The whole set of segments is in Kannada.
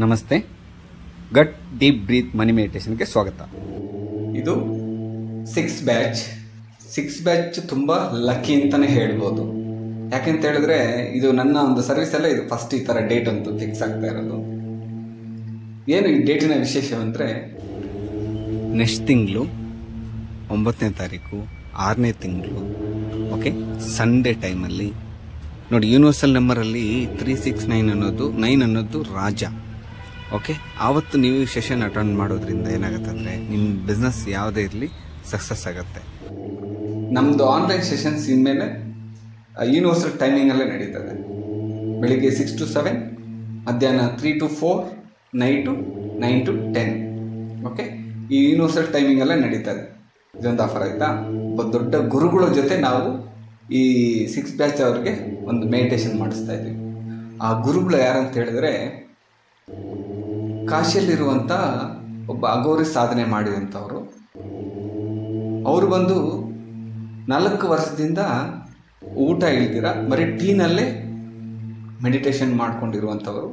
ನಮಸ್ತೆ. ಗಟ್ ಡೀಪ್ ಬ್ರೀತ್ ಮನಿ ಮೆಡಿಟೇಷನ್ಗೆ ಸ್ವಾಗತ. ಇದು ಸಿಕ್ಸ್ ಬ್ಯಾಚ್ ತುಂಬ ಲಕ್ಕಿ ಅಂತಲೇ ಹೇಳ್ಬೋದು. ಯಾಕೆಂತ ಹೇಳಿದ್ರೆ ಇದು ನನ್ನ ಒಂದು ಸರ್ವಿಸಲ್ಲೇ ಇದು ಫಸ್ಟ್ ಈ ಥರ ಡೇಟ್ ಅಂತೂ ಫಿಕ್ಸ್ ಆಗ್ತಾ ಇರೋದು. ಏನು ಈ ಡೇಟಿನ ವಿಶೇಷವಂದರೆ, ನೆಕ್ಸ್ಟ್ ತಿಂಗಳು 9ನೇ ತಾರೀಕು 6ನೇ ತಿಂಗಳು, ಓಕೆ, ಸಂಡೇ ಟೈಮಲ್ಲಿ ನೋಡಿ. ಯೂನಿವರ್ಸಲ್ ನಂಬರಲ್ಲಿ 369 ಅನ್ನೋದು ರಾಜ. ಓಕೆ, ಆವತ್ತು ನೀವು ಸೆಷನ್ ಅಟೆಂಡ್ ಮಾಡೋದ್ರಿಂದ ಏನಾಗುತ್ತೆ ಅಂದರೆ ನಿಮ್ಮ ಬಿಸ್ನೆಸ್ ಯಾವುದೇ ಇರಲಿ ಸಕ್ಸಸ್ ಆಗುತ್ತೆ. ನಮ್ಮದು ಆನ್ಲೈನ್ ಸೆಷನ್ಸ್ ಇನ್ಮೇಲೆ ಯೂನಿವರ್ಸಲ್ ಟೈಮಿಂಗಲ್ಲೇ ನಡೀತದೆ. ಬೆಳಿಗ್ಗೆ 6 to 7, ಮಧ್ಯಾಹ್ನ 3 to 4, ನೈಟು 9 to 10. ಓಕೆ, ಈ ಯೂನಿವರ್ಸಲ್ ಟೈಮಿಂಗಲ್ಲೇ ನಡೀತದೆ. ಇದೊಂದು ಆಫರ್ ಆಯಿತಾ. ಒಬ್ಬ ದೊಡ್ಡ ಗುರುಗಳ ಜೊತೆ ನಾವು ಈ 6 ಬ್ಯಾಚ್ ಅವ್ರಿಗೆ ಒಂದು ಮೆಡಿಟೇಷನ್ ಮಾಡಿಸ್ತಾ ಇದ್ದೀವಿ. ಆ ಗುರುಗಳು ಯಾರಂತ ಹೇಳಿದ್ರೆ, ಕಾಶಿಯಲ್ಲಿರುವಂಥ ಒಬ್ಬ ಅಘೋರಿ ಸಾಧನೆ ಮಾಡಿದಂಥವ್ರು. ಅವರು ಬಂದು 4 ವರ್ಷದಿಂದ ಊಟ ಇಲ್ದಿರ ಬರೀ ಟೀನಲ್ಲೇ ಮೆಡಿಟೇಷನ್ ಮಾಡ್ಕೊಂಡಿರುವಂಥವರು.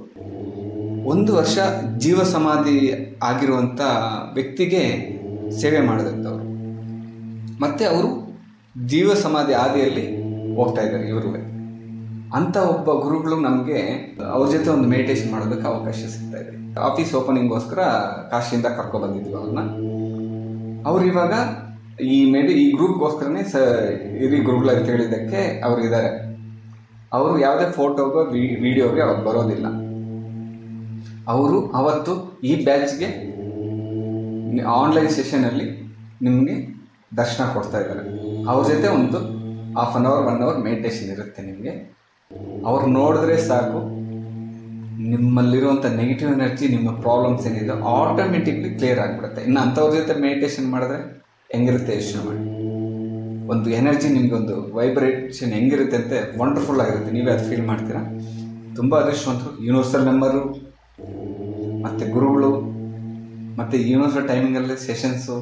1 ವರ್ಷ ಜೀವ ಸಮಾಧಿ ಆಗಿರುವಂಥ ವ್ಯಕ್ತಿಗೆ ಸೇವೆ ಮಾಡಿದಂಥವ್ರು. ಮತ್ತು ಅವರು ಜೀವ ಸಮಾಧಿ ಹಾದಿಯಲ್ಲಿ ಹೋಗ್ತಾ ಇದ್ದಾರೆ ಇವರು. ಅಂಥ ಒಬ್ಬ ಗುರುಗಳು ನಮಗೆ ಅವ್ರ ಜೊತೆ ಒಂದು ಮೆಡಿಟೇಷನ್ ಮಾಡೋದಕ್ಕೆ ಅವಕಾಶ ಸಿಗ್ತಾ ಇದೆ. ಆಫೀಸ್ ಓಪನಿಂಗ್ಗೋಸ್ಕರ ಕಾಶಿಯಿಂದ ಕರ್ಕೊಬಂದಿದ್ವಿ ಅವ್ರನ್ನ. ಅವ್ರು ಇವಾಗ ಈ ಗ್ರೂಪ್ಗೋಸ್ಕರನೇ ಹಿರಿ ಗುರುಗಳು ಅಂತ ಹೇಳಿದ್ದಕ್ಕೆ ಅವ್ರು ಇದ್ದಾರೆ. ಅವರು ಯಾವುದೇ ಫೋಟೋಗೋ ವಿಡಿಯೋಗೆ ಅವ್ರು ಬರೋದಿಲ್ಲ. ಅವರು ಅವತ್ತು ಈ ಬ್ಯಾಚ್ಗೆ ಆನ್ಲೈನ್ ಸೆಷನಲ್ಲಿ ನಿಮಗೆ ದರ್ಶನ ಕೊಡ್ತಾ ಇದ್ದಾರೆ. ಅವ್ರ ಜೊತೆ ಒಂದು 1/2 hour 1 hour ಮೆಡಿಟೇಷನ್ ಇರುತ್ತೆ ನಿಮಗೆ. ಅವ್ರು ನೋಡಿದ್ರೆ ಸಾಕು, ನಿಮ್ಮಲ್ಲಿರುವಂಥ ನೆಗೆಟಿವ್ ಎನರ್ಜಿ, ನಿಮ್ಮ ಪ್ರಾಬ್ಲಮ್ಸ್ ಏನಿದೆ ಆಟೋಮೆಟಿಕ್ಲಿ ಕ್ಲಿಯರ್ ಆಗಿಬಿಡುತ್ತೆ. ಇನ್ನು ಅಂಥವ್ರ ಜೊತೆ ಮೆಡಿಟೇಷನ್ ಮಾಡಿದ್ರೆ ಹೆಂಗಿರುತ್ತೆ ಯೋಚನೆ ಮಾಡಿ. ಒಂದು ಎನರ್ಜಿ, ನಿಮಗೊಂದು ವೈಬ್ರೇಷನ್ ಹೆಂಗಿರುತ್ತೆ ಅಂತ ವಂಡರ್ಫುಲ್ ಆಗಿರುತ್ತೆ. ನೀವೇ ಅದು ಫೀಲ್ ಮಾಡ್ತೀರಾ. ತುಂಬ ಅದೃಷ್ಟವಂತರು. ಯೂನಿವರ್ಸಲ್ ನಂಬರು ಮತ್ತು ಗುರುಗಳು ಮತ್ತು ಯೂನಿವರ್ಸಲ್ ಟೈಮಿಂಗಲ್ಲಿ ಸೆಷನ್ಸು.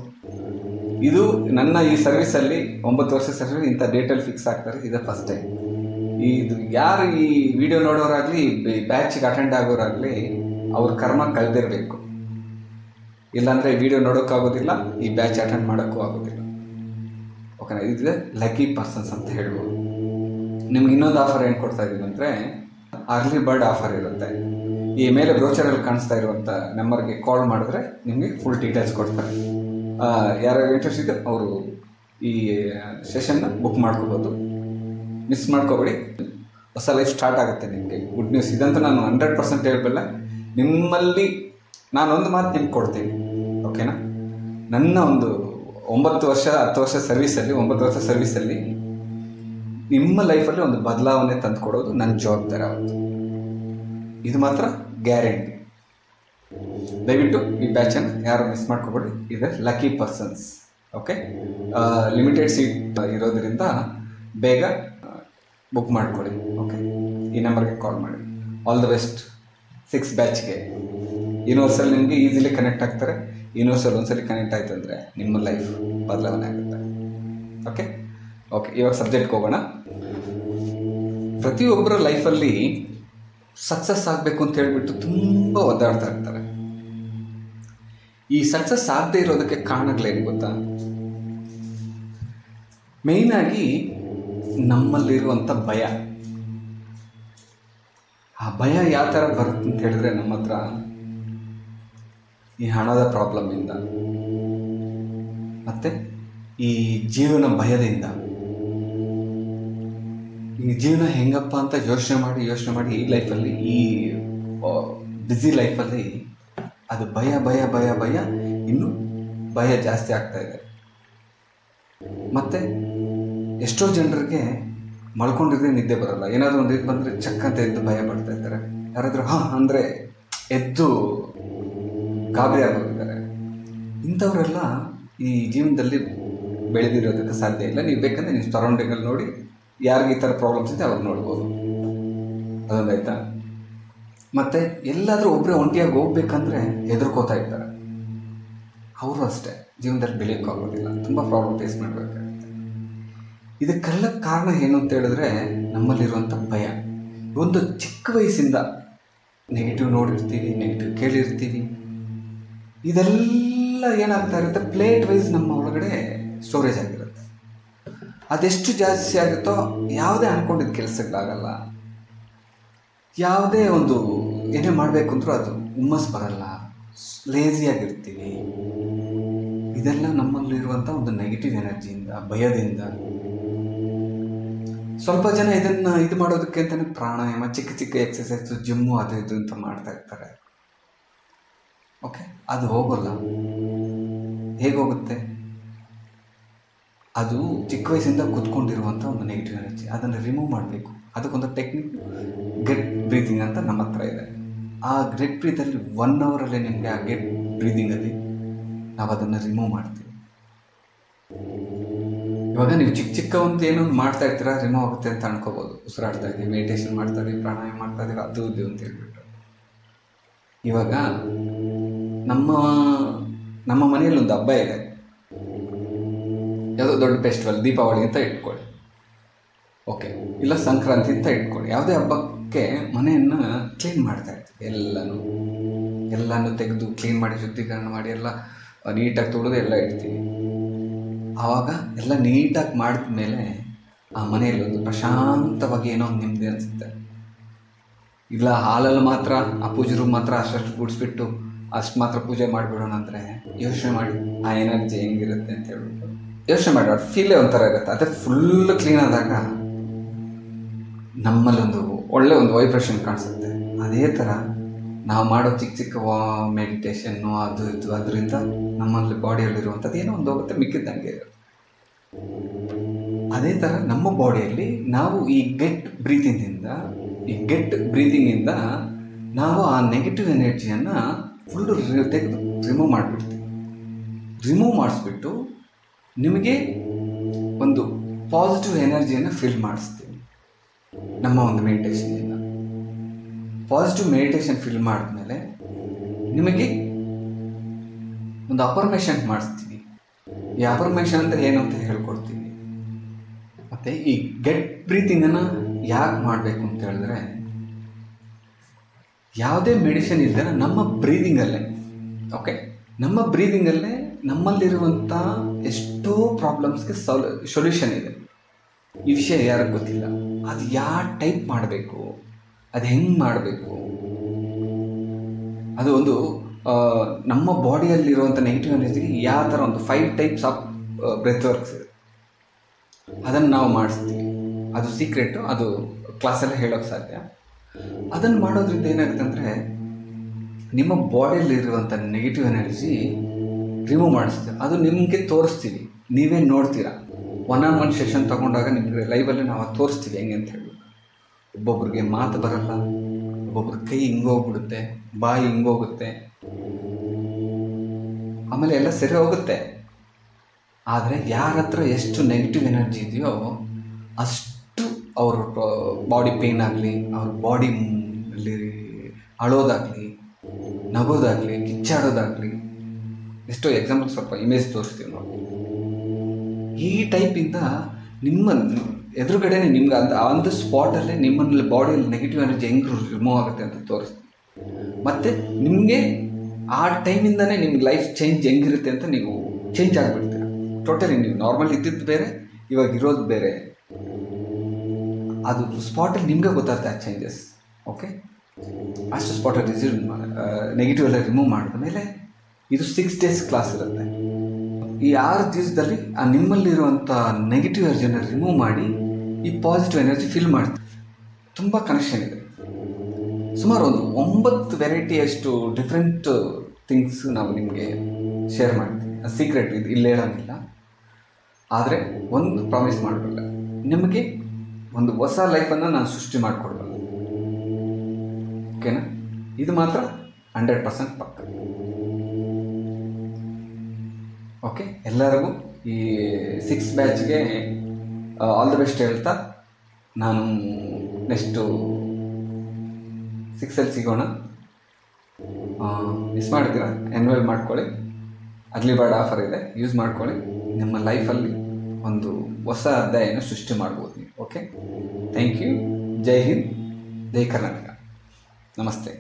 ಇದು ನನ್ನ ಈ ಸರ್ವಿಸಲ್ಲಿ 9 ವರ್ಷ ಸರ್ವಿಸ್ ಇಂಥ ಡೇಟಲ್ಲಿ ಫಿಕ್ಸ್ ಆಗ್ತಾರೆ. ಇದೇ ಫಸ್ಟ್ ಟೈಮ್. ಇದು ಯಾರು ಈ ವಿಡಿಯೋ ನೋಡೋರಾಗಲಿ, ಬ್ಯಾಚಿಗೆ ಅಟೆಂಡ್ ಆಗೋರಾಗಲಿ, ಅವ್ರ ಕರ್ಮ ಕಳೆದಿರಬೇಕು. ಇಲ್ಲಾಂದರೆ ವಿಡಿಯೋ ನೋಡೋಕ್ಕಾಗೋದಿಲ್ಲ, ಈ ಬ್ಯಾಚ್ ಅಟೆಂಡ್ ಮಾಡೋಕ್ಕೂ ಆಗೋದಿಲ್ಲ. ಓಕೆನಾ. ಇದು ಲಕ್ಕಿ ಪರ್ಸನ್ಸ್ ಅಂತ ಹೇಳ್ಬೋದು. ನಿಮ್ಗೆ ಇನ್ನೊಂದು ಆಫರ್ ಏನು ಕೊಡ್ತಾ ಇದ್ದೀವಿ ಅಂದರೆ, ಅರ್ಲಿ ಬರ್ಡ್ ಆಫರ್ ಇರುತ್ತೆ. ಈ ಮೇಲೆ ಬ್ರೋಚರಲ್ಲಿ ಕಾಣಿಸ್ತಾ ಇರುವಂಥ ನಂಬರ್ಗೆ ಕಾಲ್ ಮಾಡಿದ್ರೆ ನಿಮಗೆ ಫುಲ್ ಡೀಟೇಲ್ಸ್ ಕೊಡ್ತಾರೆ. ಯಾರು ಇಂಟ್ರೆಸ್ಟ್ ಇದೆ ಅವರು ಈ ಸೆಷನ್ನ ಬುಕ್ ಮಾಡ್ಕೋಬೋದು. ಮಿಸ್ ಮಾಡ್ಕೋಬೇಡಿ. ಹೊಸ ಲೈಫ್ ಸ್ಟಾರ್ಟ್ ಆಗುತ್ತೆ ನಿಮಗೆ. ಗುಡ್ ನ್ಯೂಸ್ ಇದಂತೂ ನಾನು 100% ಹೇಳಬಲ್ಲ. ನಿಮ್ಮಲ್ಲಿ ನಾನೊಂದು ಮಾತು ನಿಮ್ಗೆ ಕೊಡ್ತೀನಿ, ಓಕೆನಾ. ನನ್ನ ಒಂದು 9 ವರ್ಷ 10 ವರ್ಷ ಸರ್ವಿಸಲ್ಲಿ 9 ವರ್ಷ ಸರ್ವಿಸಲ್ಲಿ ನಿಮ್ಮ ಲೈಫಲ್ಲಿ ಒಂದು ಬದಲಾವಣೆ ತಂದು ಕೊಡೋದು ನನ್ನ ಜವಾಬ್ದಾರಿ ಆಗುತ್ತೆ. ಇದು ಮಾತ್ರ ಗ್ಯಾರಂಟಿ. ದಯವಿಟ್ಟು ಈ ಬ್ಯಾಚನ್ನು ಯಾರು ಮಿಸ್ ಮಾಡ್ಕೋಬೇಡಿ. ಇದೆ lucky persons. Okay, limited seat ಇರೋದರಿಂದ ಬೇಗ ಬುಕ್ ಮಾಡ್ಕೊಳ್ಳಿ. ಓಕೆ, ಈ ನಂಬರ್ಗೆ ಕಾಲ್ ಮಾಡಿ. All the best 6 ಬ್ಯಾಚ್ಗೆ. ಯೂನಿವರ್ಸಲ್ ನಿಮಗೆ ಈಸಿಲಿ ಕನೆಕ್ಟ್ ಆಗ್ತಾರೆ. ಯೂನಿವರ್ಸಲ್ ಒಂದ್ಸಲಿ ಕನೆಕ್ಟ್ ಆಯಿತು ಅಂದರೆ ನಿಮ್ಮ ಲೈಫ್ ಬದಲಾವಣೆ ಆಗುತ್ತೆ. ಓಕೆ, ಇವಾಗ ಸಬ್ಜೆಕ್ಟ್ಗೆ ಹೋಗೋಣ. ಪ್ರತಿಯೊಬ್ಬರ ಲೈಫಲ್ಲಿ ಸಕ್ಸಸ್ ಆಗಬೇಕು ಅಂತ ಹೇಳಿಬಿಟ್ಟು ತುಂಬ ಒದ್ದಾಡ್ತಾ ಇರ್ತಾರೆ. ಈ ಸಕ್ಸಸ್ ಆಗದೆ ಇರೋದಕ್ಕೆ ಕಾರಣಗಳೇನು ಗೊತ್ತಾ? ಮೇಯ್ನಾಗಿ ನಮ್ಮಲ್ಲಿರುವಂಥ ಭಯ. ಆ ಭಯ ಯಾವ ಥರ ಬರುತ್ತೆ ಅಂತ ಹೇಳಿದ್ರೆ, ನಮ್ಮ ಹತ್ರ ಈ ಹಣದ ಪ್ರಾಬ್ಲಮ್ಮಿಂದ ಮತ್ತು ಈ ಜೀವನ ಭಯದಿಂದ, ಈ ಜೀವನ ಹೆಂಗಪ್ಪ ಅಂತ ಯೋಚನೆ ಮಾಡಿ ಈ ಲೈಫಲ್ಲಿ, ಈ ಬ್ಯುಸಿ ಲೈಫಲ್ಲಿ ಅದು ಭಯ ಇನ್ನೂ ಭಯ ಜಾಸ್ತಿ ಆಗ್ತಾ ಇದೆ. ಮತ್ತು ಎಷ್ಟೋ ಜನರಿಗೆ ಮಲ್ಕೊಂಡಿದ್ರೆ ನಿದ್ದೆ ಬರೋಲ್ಲ. ಏನಾದರೂ ಒಂದು ಇದು ಬಂದರೆ ಚಕ್ಕಂತ ಎದ್ದು ಭಯ ಪಡ್ತಾ ಇದ್ದಾರೆ. ಯಾರಾದರೂ ಅಂದರೆ ಎದ್ದು ಗಾಬರಿ ಆಗೋಗಿದ್ದಾರೆ. ಇಂಥವರೆಲ್ಲ ಈ ಜೀವನದಲ್ಲಿ ಬೆಳೆದಿರೋದಕ್ಕೆ ಸಾಧ್ಯ ಇಲ್ಲ. ನೀವು ಬೇಕಂದರೆ ನೀವು ಸರೌಂಡಿಂಗಲ್ಲಿ ನೋಡಿ, ಯಾರಿಗೆ ಈ ಥರ ಪ್ರಾಬ್ಲಮ್ಸ್ ಇದೆ ಅವ್ರು ನೋಡ್ಬೋದು. ಅದೊಂದಾಯ್ತಾ. ಮತ್ತು ಎಲ್ಲಾದರೂ ಒಬ್ಬರೇ ಒಂಟಿಯಾಗಿ ಹೋಗ್ಬೇಕಂದ್ರೆ ಹೆದರ್ಕೋತಾ ಇರ್ತಾರೆ. ಅವರು ಅಷ್ಟೇ ಜೀವನದಲ್ಲಿ ಬೆಳೆಯೋಕ್ಕಾಗೋದಿಲ್ಲ. ತುಂಬ ಪ್ರಾಬ್ಲಮ್ ಫೇಸ್ ಮಾಡಬೇಕಾಗುತ್ತೆ. ಇದಕ್ಕೆಲ್ಲ ಕಾರಣ ಏನು ಅಂತ ಹೇಳಿದ್ರೆ, ನಮ್ಮಲ್ಲಿರುವಂಥ ಭಯ. ಒಂದು ಚಿಕ್ಕ ವಯಸ್ಸಿಂದ ನೆಗೆಟಿವ್ ನೋಡಿರ್ತೀವಿ, ನೆಗೆಟಿವ್ ಕೇಳಿರ್ತೀವಿ. ಇದೆಲ್ಲ ಏನಾಗ್ತಾ ಇರುತ್ತೆ, ಪ್ಲೇಟ್ ವೈಸ್ ನಮ್ಮ ಒಳಗಡೆ ಸ್ಟೋರೇಜ್ ಆಗಿರುತ್ತೆ. ಅದೆಷ್ಟು ಜಾಸ್ತಿ ಆಗುತ್ತೋ ಯಾವುದೇ ಅಂದ್ಕೊಂಡಿದ್ದ ಕೆಲಸಗಳಾಗಲ್ಲ, ಯಾವುದೇ ಒಂದು ಏನೇ ಮಾಡಬೇಕು ಅಂದರೂ ಅದು ಹುಮ್ಮಸ್ ಬರಲ್ಲ, ಲೇಸಿಯಾಗಿರ್ತೀವಿ. ಇದೆಲ್ಲ ನಮ್ಮಲ್ಲಿರುವಂಥ ಒಂದು ನೆಗೆಟಿವ್ ಎನರ್ಜಿಯಿಂದ, ಭಯದಿಂದ. ಸ್ವಲ್ಪ ಜನ ಇದನ್ನು ಇದು ಮಾಡೋದಕ್ಕೆ ಅಂತಲೇ ಪ್ರಾಣಾಯಾಮ, ಚಿಕ್ಕ ಚಿಕ್ಕ ಎಕ್ಸಸೈಸು, ಜಿಮ್ಮು, ಅದು ಇದು ಅಂತ ಮಾಡ್ತಾ ಇರ್ತಾರೆ. ಓಕೆ, ಅದು ಹೋಗೋಲ್ಲ. ಹೇಗೋಗುತ್ತೆ? ಅದು ಚಿಕ್ಕ ವಯಸ್ಸಿಂದ ಕೂತ್ಕೊಂಡಿರುವಂಥ ಒಂದು ನೆಗೆಟಿವ್ ಎನರ್ಜಿ, ಅದನ್ನು ರಿಮೂವ್ ಮಾಡಬೇಕು. ಅದಕ್ಕೊಂದು ಟೆಕ್ನಿಕ್ ಗೆಟ್ ಬ್ರೀತಿಂಗ್ ಅಂತ ನಮ್ಮ ಹತ್ರ ಇದೆ. ಆ ಗೆಟ್ ಬ್ರೀತಲ್ಲಿ 1 ಅವರಲ್ಲಿ ನಿಮಗೆ ಆ ಗೆಟ್ ಬ್ರೀದಿಂಗಲ್ಲಿ ನಾವು ಅದನ್ನು ರಿಮೂವ್ ಮಾಡ್ತೀವಿ. ಇವಾಗ ನೀವು ಚಿಕ್ಕ ಚಿಕ್ಕ ಒಂದು ಏನೋ ಮಾಡ್ತಾ ಇರ್ತೀರ, ರಿಮೂವ್ ಆಗುತ್ತೆ ಅಂತ ಅನ್ಕೋಬೋದು. ಉಸಿರಾಡ್ತಾ ಇದ್ದೀವಿ, ಮೆಡಿಟೇಷನ್ ಮಾಡ್ತಾ ಇದ್ದೀವಿ, ಪ್ರಾಣಾಯಾಮ ಮಾಡ್ತಾ ಇದ್ದೀವಿ, ಅದು ಇದು ಅಂತ ಹೇಳ್ಬಿಟ್ಟು. ಇವಾಗ ನಮ್ಮ ಮನೆಯಲ್ಲಿ ಒಂದು ಹಬ್ಬ ಇದೆ, ಯಾವುದೋ ದೊಡ್ಡ ಫೆಸ್ಟಿವಲ್, ದೀಪಾವಳಿ ಅಂತ ಇಟ್ಕೊಳ್ಳಿ, ಓಕೆ, ಇಲ್ಲ ಸಂಕ್ರಾಂತಿ ಅಂತ ಇಟ್ಕೊಳ್ಳಿ. ಯಾವುದೇ ಹಬ್ಬಕ್ಕೆ ಮನೆಯನ್ನು ಕ್ಲೀನ್ ಮಾಡ್ತಾ ಇರ್ತೀವಿ. ಎಲ್ಲನೂ ತೆಗೆದು ಕ್ಲೀನ್ ಮಾಡಿ, ಶುದ್ಧೀಕರಣ ಮಾಡಿ, ಎಲ್ಲ ನೀಟಾಗಿ ತೊಳೆದು ಎಲ್ಲ ಇಡ್ತೀವಿ. ಆವಾಗ ಎಲ್ಲ ನೀಟಾಗಿ ಮಾಡಿದ ಮೇಲೆ ಆ ಮನೆಯಲ್ಲಿ ಒಂದು ಪ್ರಶಾಂತವಾಗಿ ಏನೋ ಒಂದು ನೆಮ್ಮದಿ ಅನಿಸುತ್ತೆ. ಇಲ್ಲ ಹಾಲಲ್ಲಿ ಮಾತ್ರ ಆ ಪೂಜರು ಮಾತ್ರ ಅಷ್ಟು ಗುಡಿಸ್ಬಿಟ್ಟು ಅಷ್ಟು ಮಾತ್ರ ಪೂಜೆ ಮಾಡಿಬಿಡೋಣ ಅಂದರೆ ಯೋಚನೆ ಮಾಡಿ ಆ ಎನರ್ಜಿ ಹೆಂಗಿರುತ್ತೆ ಅಂತ ಹೇಳ್ಬಿಟ್ಟು ಯೋಚನೆ ಮಾಡಿ. ಫೀಲೇ ಒಂಥರ ಇರುತ್ತೆ. ಅದೇ ಫುಲ್ ಕ್ಲೀನ್ ಆದಾಗ ನಮ್ಮಲ್ಲೊಂದು ಒಳ್ಳೆ ಒಂದು ವೈಬ್ರೇಷನ್ ಕಾಣಿಸುತ್ತೆ. ಅದೇ ಥರ ನಾವು ಮಾಡೋ ಚಿಕ್ಕ ಚಿಕ್ಕ ಮೆಡಿಟೇಷನ್ನು, ಅದು ಇದು, ಅದರಿಂದ ನಮ್ಮಲ್ಲಿ ಬಾಡಿಯಲ್ಲಿರುವಂಥದ್ದು ಏನೋ ಒಂದು ಹೋಗುತ್ತೆ, ಮಿಕ್ಕಿದ್ದಂಗೆ ಇರುತ್ತೆ. ಅದೇ ಥರ ನಮ್ಮ ಬಾಡಿಯಲ್ಲಿ ನಾವು ಈ ಗೆಟ್ ಬ್ರೀತಿಂಗಿಂದ ನಾವು ಆ ನೆಗೆಟಿವ್ ಎನರ್ಜಿಯನ್ನು ಫುಲ್ಲು ತೆಗೆದು ರಿಮೂವ್ ಮಾಡಿಬಿಡ್ತೀವಿ. ರಿಮೂವ್ ಮಾಡಿಸ್ಬಿಟ್ಟು ನಿಮಗೆ ಒಂದು ಪಾಸಿಟಿವ್ ಎನರ್ಜಿಯನ್ನು ಫೀಲ್ ಮಾಡಿಸ್ತೀವಿ ನಮ್ಮ ಒಂದು ಮೆಡಿಟೇಷನಿಂದ. ಪಾಸಿಟಿವ್ ಮೆಡಿಟೇಷನ್ ಫೀಲ್ ಮಾಡಿದ್ಮೇಲೆ ನಿಮಗೆ ಒಂದು ಅಫರ್ಮೇಷನ್ ಮಾಡಿಸ್ತೀವಿ. ಈ ಅಫರ್ಮೇಷನ್ ಅಂದರೆ ಏನು ಅಂತ ಹೇಳ್ಕೊಡ್ತೀವಿ. ಮತ್ತು ಈ ಗೆಟ್ ಬ್ರೀತಿಂಗನ್ನು ಯಾಕೆ ಮಾಡಬೇಕು ಅಂತ ಹೇಳಿದ್ರೆ, ಯಾವುದೇ ಮೆಡಿಸಿನ್ ಇಲ್ಲದೆ ನಮ್ಮ ಬ್ರೀದಿಂಗಲ್ಲೇ, ಓಕೆ, ನಮ್ಮ ಬ್ರೀದಿಂಗಲ್ಲೇ ನಮ್ಮಲ್ಲಿರುವಂಥ ಎಷ್ಟೋ ಪ್ರಾಬ್ಲಮ್ಸ್ಗೆ ಸೊಲ್ಯೂಷನ್ ಇದೆ. ಈ ವಿಷಯ ಯಾರಿಗೆ ಗೊತ್ತಿಲ್ಲ. ಅದು ಯಾವ ಟೈಪ್ ಮಾಡಬೇಕು, ಅದು ಹೆಂಗೆ ಮಾಡಬೇಕು, ಅದು ಒಂದು ನಮ್ಮ ಬಾಡಿಯಲ್ಲಿರುವಂಥ ನೆಗೆಟಿವ್ ಎನರ್ಜಿಗೆ ಯಾವ ಥರ ಒಂದು 5 ಟೈಪ್ಸ್ ಆಫ್ ಬ್ರೆತ್ ವರ್ಕ್ಸ್ ಇದೆ. ಅದನ್ನು ನಾವು ಮಾಡಿಸ್ತೀವಿ. ಅದು ಸೀಕ್ರೆಟು, ಅದು ಕ್ಲಾಸಲ್ಲೇ ಹೇಳೋಕ್ಕೆ ಸಾಧ್ಯ. ಅದನ್ನು ಮಾಡೋದ್ರಿಂದ ಏನಾಗುತ್ತೆ ಅಂದರೆ ನಿಮ್ಮ ಬಾಡಿಯಲ್ಲಿರುವಂಥ ನೆಗೆಟಿವ್ ಎನರ್ಜಿ ರಿಮೂವ್ ಮಾಡಿಸ್ತೀವಿ. ಅದು ನಿಮಗೆ ತೋರಿಸ್ತೀವಿ, ನೀವೇ ನೋಡ್ತೀರಾ. 1-on-1 ಸೆಷನ್ ತೊಗೊಂಡಾಗ ನಿಮಗೆ ಲೈವಲ್ಲಿ ನಾವು ಅದು ತೋರಿಸ್ತೀವಿ ಹೆಂಗೆ ಅಂತ ಹೇಳಿ. ಒಬ್ಬೊಬ್ರಿಗೆ ಮಾತು ಬರಲ್ಲ, ಒಬ್ಬೊಬ್ರ ಕೈ ಹಿಂಗೋಗ್ಬಿಡುತ್ತೆ, ಬಾಯಿ ಹಿಂಗೋಗುತ್ತೆ, ಆಮೇಲೆ ಎಲ್ಲ ಸರಿ ಹೋಗುತ್ತೆ. ಆದರೆ ಯಾರ ಹತ್ರ ಎಷ್ಟು ನೆಗೆಟಿವ್ ಎನರ್ಜಿ ಇದೆಯೋ ಅಷ್ಟು ಅವ್ರ ಬಾಡಿ ಪೇಯ್ನ್ ಆಗಲಿ, ಅವ್ರ ಬಾಡಿಲಿ ಅಳೋದಾಗಲಿ, ನಗೋದಾಗಲಿ, ಕಿಚ್ಚಾಡೋದಾಗಲಿ, ಎಷ್ಟೋ ಎಕ್ಸಾಂಪಲ್ ಸ್ವಲ್ಪ ಇಮೇಜ್ ತೋರಿಸ್ತೀವಿ ನಾವು. ಈ ಟೈಪಿಂದ ನಿಮ್ಮ ಎದುರುಗಡೆನೇ ನಿಮ್ಗೆ ಆನ್ ದ ಸ್ಪಾಟಲ್ಲೇ ನಿಮ್ಮಲ್ಲಿ ಬಾಡಿಯಲ್ಲಿ ನೆಗೆಟಿವ್ ಎನರ್ಜಿ ಹೆಂಗೆ ರಿಮೂವ್ ಆಗುತ್ತೆ ಅಂತ ತೋರಿಸ್ತೀವಿ. ಮತ್ತು ನಿಮಗೆ ಆ ಟೈಮಿಂದನೇ ನಿಮ್ಗೆ ಲೈಫ್ ಚೇಂಜ್ ಹೆಂಗಿರುತ್ತೆ ಅಂತ ನೀವು ಚೇಂಜ್ ಆಗಿಬಿಡ್ತೀರ. ಟೋಟಲಿ ನೀವು ನಾರ್ಮಲ್ ಇದ್ದಿದ್ದು ಬೇರೆ, ಇವಾಗ ಇರೋದು ಬೇರೆ. ಅದು ಸ್ಪಾಟಲ್ಲಿ ನಿಮಗೆ ಗೊತ್ತಾಗುತ್ತೆ ಆ ಚೇಂಜಸ್. ಓಕೆ, ಅಷ್ಟು ಸ್ಪಾಟಲ್ಲಿ ನೆಗೆಟಿವ್ ಎಲ್ಲ ರಿಮೂವ್ ಮಾಡಿದ ಮೇಲೆ ಇದು 6 days ಕ್ಲಾಸ್ ಇರುತ್ತೆ. ಈ 6 ದಿವಸದಲ್ಲಿ ಆ ನಿಮ್ಮಲ್ಲಿರುವಂಥ ನೆಗೆಟಿವ್ ಎನರ್ಜಿಯನ್ನು ರಿಮೂವ್ ಮಾಡಿ ಈ ಪಾಸಿಟಿವ್ ಎನರ್ಜಿ ಫಿಲ್ ಮಾಡ್ತೀವಿ. ತುಂಬ ಕನೆಕ್ಷನ್ ಇದೆ. ಸುಮಾರು ಒಂದು 9 ವೆರೈಟಿಯಷ್ಟು ಡಿಫ್ರೆಂಟ್ ಥಿಂಗ್ಸ್ ನಾವು ನಿಮಗೆ ಶೇರ್ ಮಾಡ್ತೀವಿ. ಸೀಕ್ರೆಟ್ ಇದು ಇಲ್ಲಿ ಹೇಳೋಂಗಿಲ್ಲ. ಆದರೆ ಒಂದು ಪ್ರಾಮಿಸ್ ಮಾಡಬಲ್ಲ, ನಿಮಗೆ ಒಂದು ಹೊಸ ಲೈಫನ್ನು ನಾನು ಸೃಷ್ಟಿ ಮಾಡಿಕೊಡ್ಬಲ್ಲ. ಓಕೆನಾ? ಇದು ಮಾತ್ರ 100% ಪಕ್ಕ. ಓಕೆ, ಎಲ್ಲರಿಗೂ ಈ 6 ಬ್ಯಾಚ್ಗೆ ಆಲ್ ದ ಬೆಸ್ಟ್ ಹೇಳ್ತಾ, ನಾನು ನೆಕ್ಸ್ಟು 6ಅಲ್ಲಿ ಸಿಗೋಣ. ಮಿಸ್ ಮಾಡ್ತೀರಾ, ಎನ್ರೋಲ್ ಮಾಡ್ಕೊಳ್ಳಿ. ಅರ್ಲಿ ಬರ್ಡ್ ಆಫರ್ ಇದೆ, ಯೂಸ್ ಮಾಡ್ಕೊಳ್ಳಿ. ನಿಮ್ಮ ಲೈಫಲ್ಲಿ ಒಂದು ಹೊಸ ಅಧ್ಯಾಯನ ಸೃಷ್ಟಿ ಮಾಡ್ಬೋದು ನೀವು. Okay, thank you. ಜೈ ಹಿಂದ್, ಜೈ ಕರ್ನಾಟಕ. ನಮಸ್ತೆ.